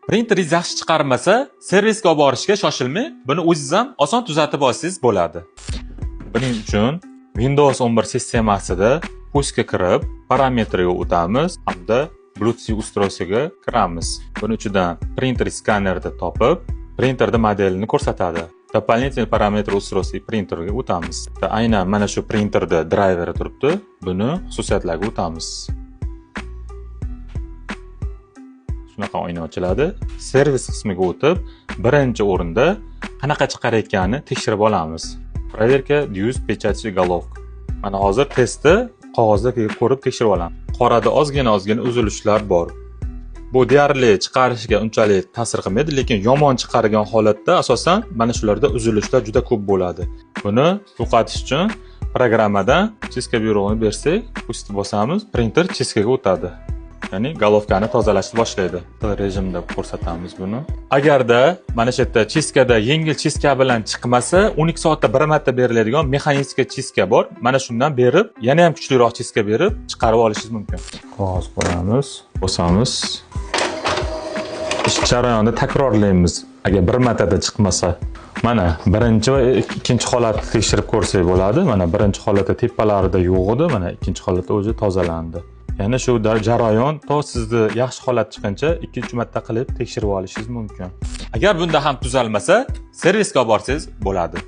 Printeringiz yaxshi chiqarmasa, servisga olib borishga shoshilmang. Buni o'zingiz ham oson tuzatib olsangiz bo'ladi. Buning uchun Windows 11 sistemasida pustga kirib, parametrga o'tamiz hamda Bluetooth ustroysiga kiramiz. Buning uchidan printer skanerni topib, printerda modelini ko'rsatadi. Дополнительный parametr ustroysi printerga o'tamiz. Aynan mana shu printerda driveri turibdi. Buni xususiyatlarga o'tamiz. Shunaqa oyna ochiladi. Servis qismiga o'tib, birinchi o'rinda qanaqa chiqarayotganini tekshirib olamiz. Проверка dyuz pechati головка. Mana hozir testni qog'ozda ko'rib tekshirib olamiz. Qorada ozgina uzilishlar bor. Bu deyarli chiqarishga unchalik ta'sir qilmaydi, lekin yomon chiqargan holatda asosan mana shularda uzilishlar juda ko'p bo'ladi. Buni yo'qotish uchun programmadan chiska byuroni bersak, pust bosamiz, printer chiskaga o'tadi. Ya'ni головкani tozalashni boshlaydi. Rejimda ko'rsatamiz buni. Agarda mana shu yerda chiskada yengil chiska bilan chiqmasa, 12 soatda bir marta beriladigan mexanik chiska bor. Mana shundan berib, yana ham kuchliroq chiska berib chiqarib olishingiz mumkin. Qog'oz qo'yamiz, bosamiz. Ish jarayonida takrorlaymiz. Agar bir martada chiqmasa, mana birinchi va ikkinchi holatni tekshirib ko'rsak bo'ladi. Mana birinchi holatda tepalarida yo'q edi, mana ikkinchi holatda o'zi tozalandi. Ya'ni shu jarayon to sizni yaxshi holat chiqqancha 2-3 marta qilib tekshirib olishingiz mumkin. Agar bunda ham tuzalmasa, servisga olib borsangiz bo'ladi.